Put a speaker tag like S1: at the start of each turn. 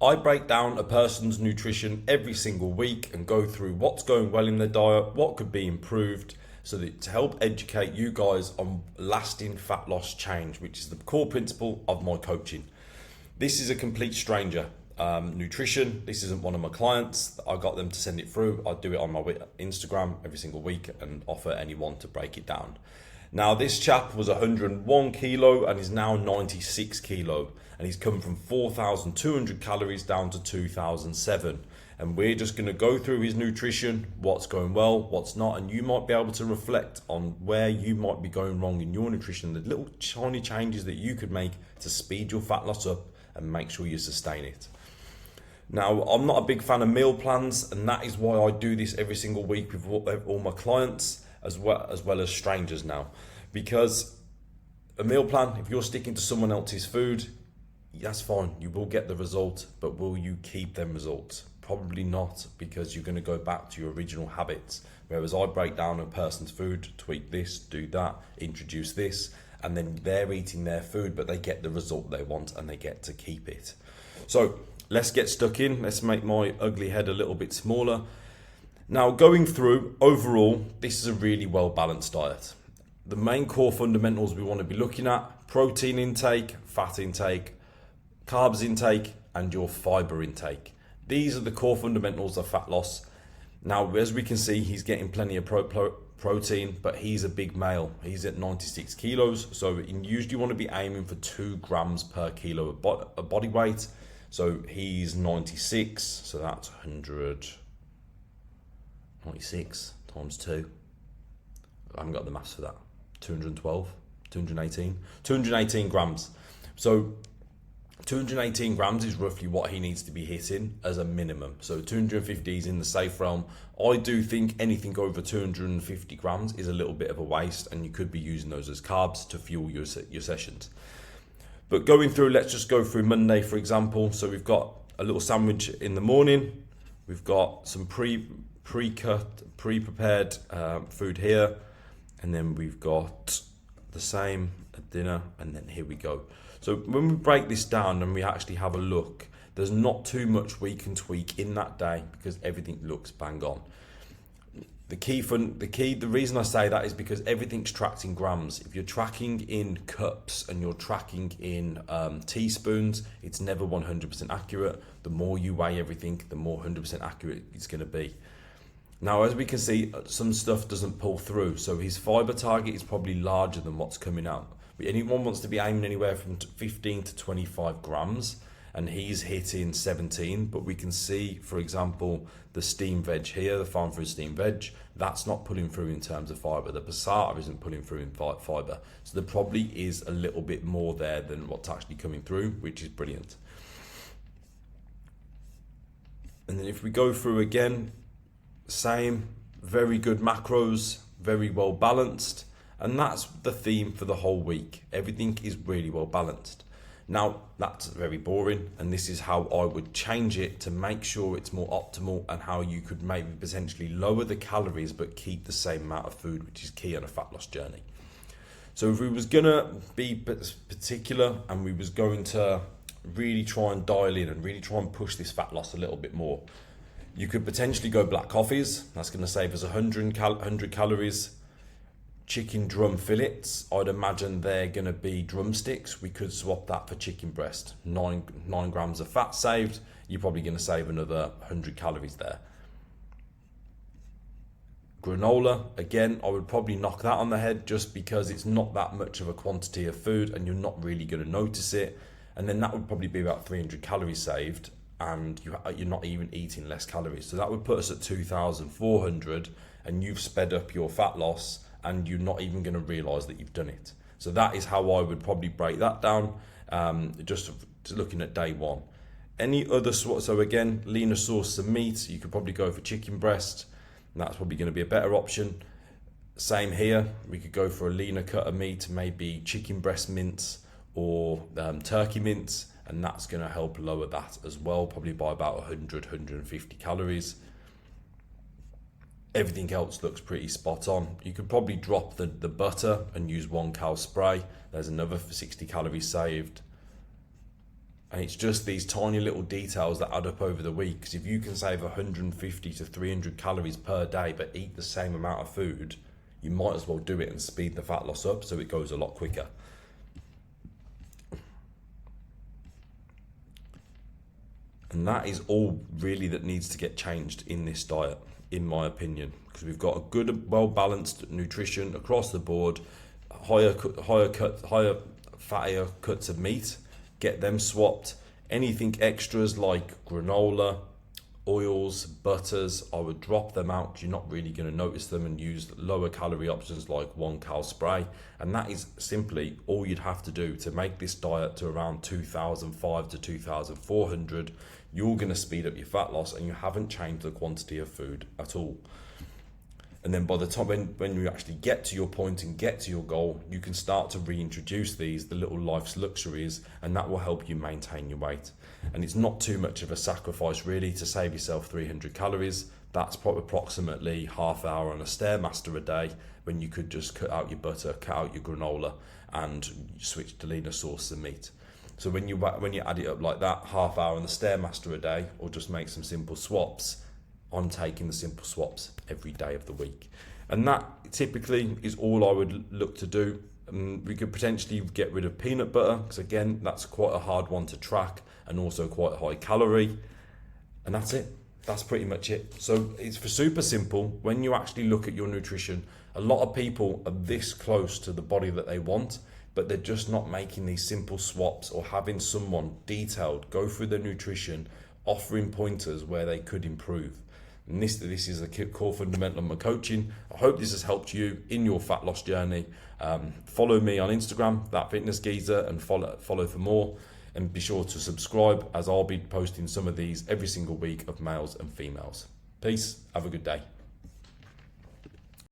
S1: I break down a person's nutrition every single week and go through what's going well in their diet, what could be improved, so that to help educate you guys on lasting fat loss change, which is the core principle of my coaching. This is a complete stranger. Nutrition, this isn't one of my clients. I got them to send it through. I do it on my Instagram every single week and offer anyone to break it down. Now, this chap was 101 kilo and is now 96 kilo, and he's come from 4,200 calories down to 2,007. And we're just going to go through his nutrition, what's going well, what's not, and you might be able to reflect on where you might be going wrong in your nutrition, the little tiny changes that you could make to speed your fat loss up and make sure you sustain it. Now, I'm not a big fan of meal plans, and that is why I do this every single week with all my clients as well as strangers now. Because a meal plan, if you're sticking to someone else's food, that's fine, you will get the result, but will you keep them results? Probably not, because you're going to go back to your original habits. Whereas I break down a person's food, tweak this, do that, introduce this, and then they're eating their food, but they get the result they want and they get to keep it. So let's get stuck in. Let's make my ugly head a little bit smaller. Now, going through, overall, this is a really well-balanced diet. The main core fundamentals we want to be looking at: protein intake, fat intake, carbs intake, and your fiber intake. These are the core fundamentals of fat loss. Now, as we can see, he's getting plenty of protein, but he's a big male. He's at 96 kilos, so you usually want to be aiming for 2 grams per kilo of body weight. So he's 96, so that's 196 times 2. I haven't got the maths for that. 212, 218 grams. So 218 grams is roughly what he needs to be hitting as a minimum. So 250 is in the safe realm. I do think anything over 250 grams is a little bit of a waste, and you could be using those as carbs to fuel your sessions. But going through, let's just go through Monday, for example. So we've got a little sandwich in the morning. We've got some pre-prepared food here. And then we've got the same at dinner, and then here we go. So when we break this down and we actually have a look, there's not too much we can tweak in that day because everything looks bang on. The reason I say that is because everything's tracked in grams. If you're tracking in cups and you're tracking in teaspoons, it's never 100% accurate. The more you weigh everything, the more 100% accurate it's going to be. Now, as we can see, some stuff doesn't pull through. So his fiber target is probably larger than what's coming out. But anyone wants to be aiming anywhere from 15 to 25 grams, and he's hitting 17. But we can see, for example, the steamed veg here, the farm food steamed veg, that's not pulling through in terms of fiber. The passata isn't pulling through in fiber. So there probably is a little bit more there than what's actually coming through, which is brilliant. And then if we go through again, same, very good macros, very well balanced, and that's the theme for the whole week. Everything is really well balanced. Now, that's very boring, and this is how I would change it to make sure it's more optimal, and how you could maybe potentially lower the calories but keep the same amount of food, which is key on a fat loss journey. So if we was gonna be particular and we was going to really try and dial in and really try and push this fat loss a little bit more, you could potentially go black coffees. That's going to save us 100 calories. Chicken drum fillets, I'd imagine they're going to be drumsticks. We could swap that for chicken breast. 9 grams of fat saved. You're probably going to save another 100 calories there. Granola, again, I would probably knock that on the head just because it's not that much of a quantity of food and you're not really going to notice it. And then that would probably be about 300 calories saved, and you're not even eating less calories. So that would put us at 2,400, and you've sped up your fat loss and you're not even going to realize that you've done it. So that is how I would probably break that down, just looking at day one. Any other so again, leaner source of meat, you could probably go for chicken breast, and that's probably going to be a better option. Same here, we could go for a leaner cut of meat, maybe chicken breast mince or turkey mince, and that's going to help lower that as well, probably by about 150 calories. Everything else looks pretty spot on. You could probably drop the butter and use 1 cal spray. There's another 60 calories saved. And it's just these tiny little details that add up over the week. Because if you can save 150 to 300 calories per day but eat the same amount of food, you might as well do it and speed the fat loss up so it goes a lot quicker. And that is all really that needs to get changed in this diet, in my opinion, because we've got a good, well-balanced nutrition across the board, higher fattier cuts of meat, get them swapped. Anything extras like granola, oils, butters, I would drop them out. You're not really going to notice them, and use lower calorie options like 1 cal spray. And that is simply all you'd have to do to make this diet to around 2,500 to 2,400. You're going to speed up your fat loss, and you haven't changed the quantity of food at all. And then by the time when you actually get to your point and get to your goal, you can start to reintroduce the little life's luxuries, and that will help you maintain your weight. And it's not too much of a sacrifice really to save yourself 300 calories. That's probably approximately half hour on a Stairmaster a day, when you could just cut out your butter, cut out your granola, and switch to leaner sources of meat. So when you add it up like that, half hour on the Stairmaster a day, or just make some simple swaps, I'm taking the simple swaps every day of the week. And that typically is all I would look to do. We could potentially get rid of peanut butter, because again, that's quite a hard one to track and also quite high calorie. And that's it. That's pretty much it. So it's for super simple. When you actually look at your nutrition, a lot of people are this close to the body that they want, but they're just not making these simple swaps or having someone detailed go through their nutrition, offering pointers where they could improve. And this is a core fundamental of my coaching. I hope this has helped you in your fat loss journey. Follow me on Instagram, @FitnessGeezer, and follow for more. And be sure to subscribe, as I'll be posting some of these every single week of males and females. Peace. Have a good day.